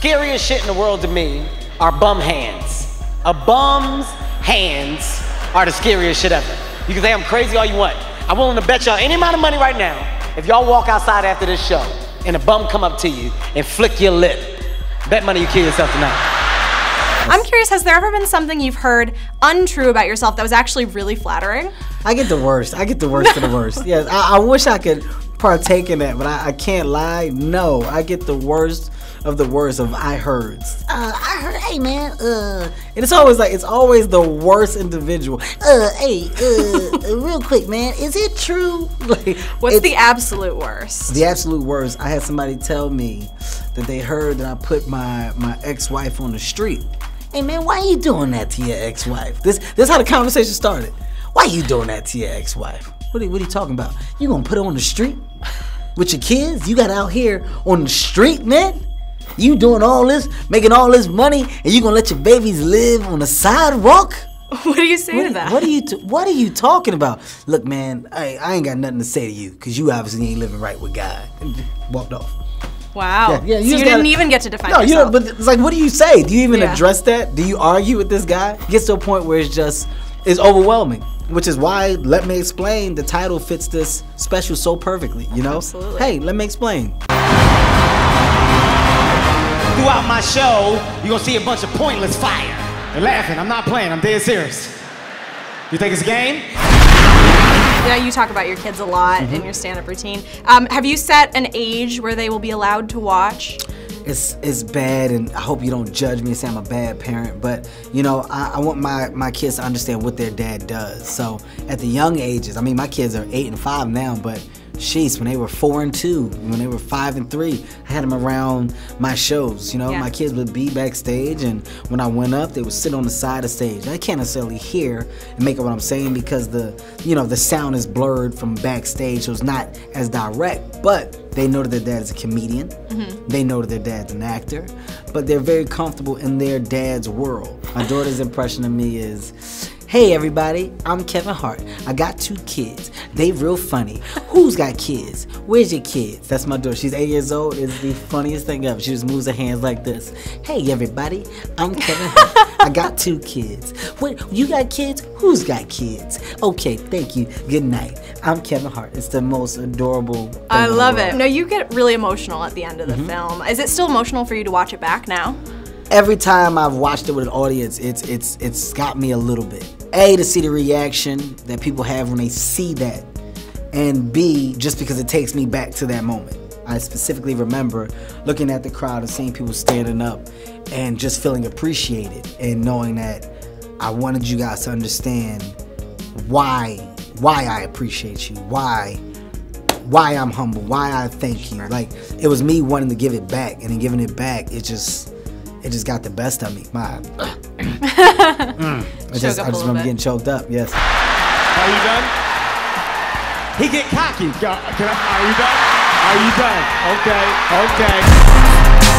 scariest shit in the world to me are bum hands. A bum's hands are the scariest shit ever. You can say I'm crazy all you want. I'm willing to bet y'all any amount of money right now, if y'all walk outside after this show and a bum come up to you and flick your lip, bet money you kill yourself tonight. I'm curious, has there ever been something you've heard untrue about yourself that was actually really flattering? I get the worst. I get the worst of the worst. Yes, I wish I could partake in that, but I can't lie. No, I get the worst of the worst of I heards. I heard, hey man, and it's always the worst individual. Hey, real quick, man, is it true? Like, what's the absolute worst? The absolute worst. I had somebody tell me that they heard that I put my ex-wife on the street. Hey man, why are you doing that to your ex-wife? This is how the conversation started. Why are you doing that to your ex-wife? What are you talking about? You gonna put her on the street with your kids? You got out here on the street, man? You doing all this, making all this money, and you gonna let your babies live on the sidewalk? What do you say to that? What are you talking about? Look, man, I ain't got nothing to say to you, because you obviously ain't living right with God. And walked off. Wow. Yeah, so you didn't even get to define yourself. No, but it's like, what do you say? Do you even address that? Do you argue with this guy? It gets to a point where it's overwhelming, which is why Let Me Explain, the title fits this special so perfectly, you know? Absolutely. Hey, let me explain. Throughout my show, you're gonna see a bunch of pointless fire. They're laughing, I'm not playing, I'm dead serious. You think it's a game? Yeah, you talk about your kids a lot in your stand-up routine. Have you set an age where they will be allowed to watch? It's bad, and I hope you don't judge me and say I'm a bad parent, but you know, I want my kids to understand what their dad does. So at the young ages, I mean, my kids are 8 and 5 now, but sheesh, when they were 4 and 2, when they were 5 and 3, I had them around my shows. You know, my kids would be backstage, and when I went up, they would sit on the side of stage. I can't necessarily hear and make up what I'm saying because the sound is blurred from backstage, so it's not as direct. But they know that their dad is a comedian. They know that their dad's an actor, but they're very comfortable in their dad's world. My daughter's impression of me is, hey everybody, I'm Kevin Hart. I got 2 kids. They real funny. Who's got kids? Where's your kids? That's my daughter. She's 8 years old. It's the funniest thing ever. She just moves her hands like this. Hey everybody, I'm Kevin Hart. I got 2 kids. What, you got kids? Who's got kids? Okay, thank you. Good night. I'm Kevin Hart. It's the most adorable thing I love in the world. it. No, you get really emotional at the end of the film. Is it still emotional for you to watch it back now? Every time I've watched it with an audience, it's got me a little bit. A, to see the reaction that people have when they see that, and B, just because it takes me back to that moment. I specifically remember looking at the crowd and seeing people standing up and just feeling appreciated and knowing that I wanted you guys to understand why I appreciate you, why I'm humble, why I thank you. Like, it was me wanting to give it back, and in giving it back, it just got the best of me. I just remember getting choked up. Yes. Are you done? He get cocky. Are you done? Are you done? Okay.